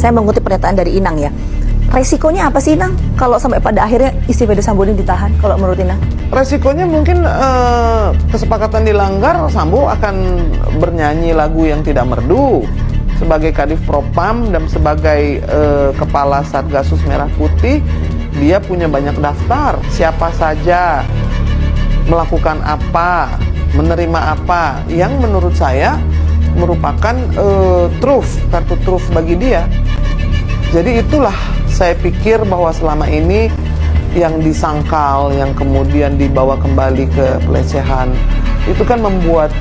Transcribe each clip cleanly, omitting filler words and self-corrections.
Saya mengutip pernyataan dari Inang ya. Resikonya apa sih Inang kalau sampai pada akhirnya istri Fedy Sambo ini ditahan kalau menurut Inang? Resikonya mungkin kesepakatan dilanggar, Sambo akan bernyanyi lagu yang tidak merdu sebagai Kadif Propam dan sebagai Kepala Satgasus Merah Putih. Dia punya banyak daftar, siapa saja melakukan apa, menerima apa, yang menurut saya merupakan kartu truf bagi dia. Jadi itulah saya pikir bahwa selama ini yang disangkal, yang kemudian dibawa kembali ke pelecehan, itu kan membuat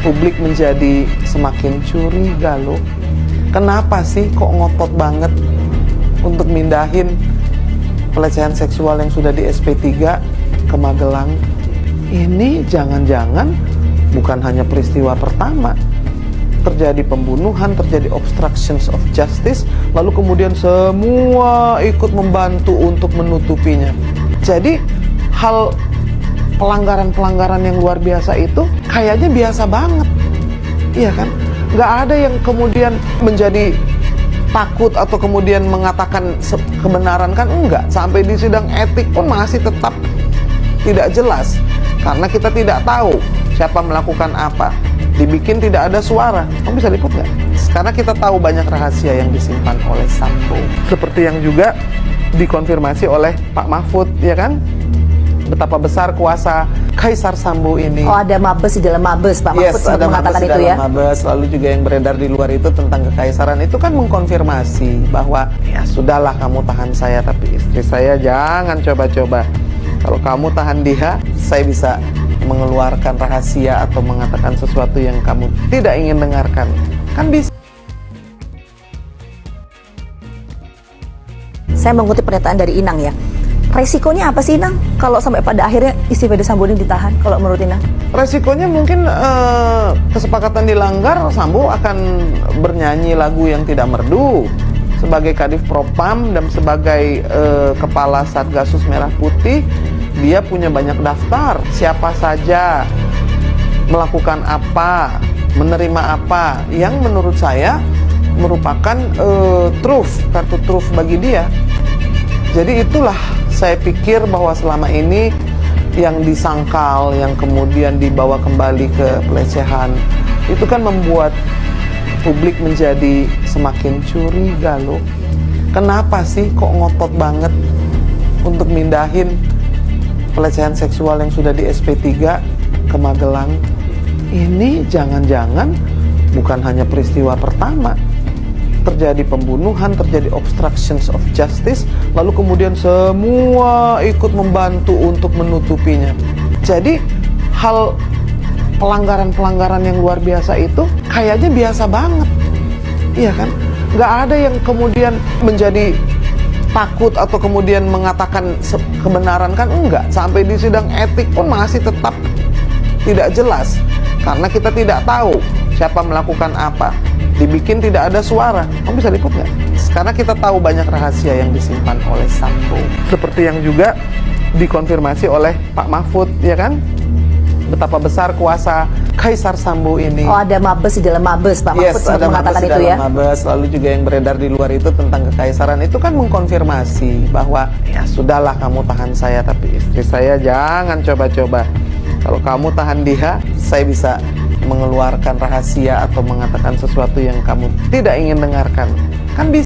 publik menjadi semakin curiga loh. Kenapa sih kok ngotot banget untuk mindahin pelecehan seksual yang sudah di SP3 ke Magelang? Ini jangan-jangan bukan hanya peristiwa pertama. Terjadi pembunuhan, terjadi obstructions of justice, lalu kemudian semua ikut membantu untuk menutupinya. Jadi hal pelanggaran-pelanggaran yang luar biasa itu kayaknya biasa banget, iya kan? Nggak ada yang kemudian menjadi takut atau kemudian mengatakan kebenaran, kan enggak. Sampai di sidang etik pun masih tetap tidak jelas, karena kita tidak tahu siapa melakukan apa. Dibikin tidak ada suara. Kamu bisa liput nggak? Karena kita tahu banyak rahasia yang disimpan oleh Sambo. Seperti yang juga dikonfirmasi oleh Pak Mahfud, ya kan? Betapa besar kuasa Kaisar Sambo ini. Oh, ada mabes di dalam mabes, Pak Mahfud ada mengatakan mabes itu ya. Mabes, lalu juga yang beredar di luar itu tentang kekaisaran, itu kan mengkonfirmasi bahwa ya sudahlah kamu tahan saya, tapi istri saya jangan coba-coba. Kalau kamu tahan dia, saya bisa mengeluarkan rahasia atau mengatakan sesuatu yang kamu tidak ingin dengarkan. Kan bisa. Saya mengutip pernyataan dari Inang ya. Resikonya apa sih Inang kalau sampai pada akhirnya istri Fedy Sambo ini ditahan kalau menurut Inang? Resikonya mungkin kesepakatan dilanggar, Sambo akan bernyanyi lagu yang tidak merdu sebagai Kadif Propam dan sebagai Kepala Satgasus Merah Putih. Dia punya banyak daftar, siapa saja melakukan apa, menerima apa, yang menurut saya merupakan kartu truf bagi dia. Jadi itulah saya pikir bahwa selama ini yang disangkal, yang kemudian dibawa kembali ke pelecehan, itu kan membuat publik menjadi semakin curiga loh. Kenapa sih kok ngotot banget untuk mindahin pelecehan seksual yang sudah di SP3 ke Magelang? Ini jangan-jangan bukan hanya peristiwa pertama. Terjadi pembunuhan, terjadi obstructions of justice, lalu kemudian semua ikut membantu untuk menutupinya. Jadi hal pelanggaran-pelanggaran yang luar biasa itu kayaknya biasa banget, iya kan? Nggak ada yang kemudian menjadi takut atau kemudian mengatakan kebenaran, kan enggak. Sampai di sidang etik pun masih tetap tidak jelas, karena kita tidak tahu siapa melakukan apa. Dibikin tidak ada suara. Kamu bisa liput nggak? Karena kita tahu banyak rahasia yang disimpan oleh Sambo. Seperti yang juga dikonfirmasi oleh Pak Mahfud, ya kan? Betapa besar kuasa Kaisar Sambo ini. Oh, ada mabes di dalam mabes, Pak Mahfud ada mengatakan mabes itu ya. Mabes, lalu juga yang beredar di luar itu tentang kekaisaran, itu kan mengkonfirmasi bahwa ya sudahlah kamu tahan saya, tapi istri saya jangan coba-coba. Kalau kamu tahan dia, saya bisa mengeluarkan rahasia atau mengatakan sesuatu yang kamu tidak ingin dengarkan. Kan bisa.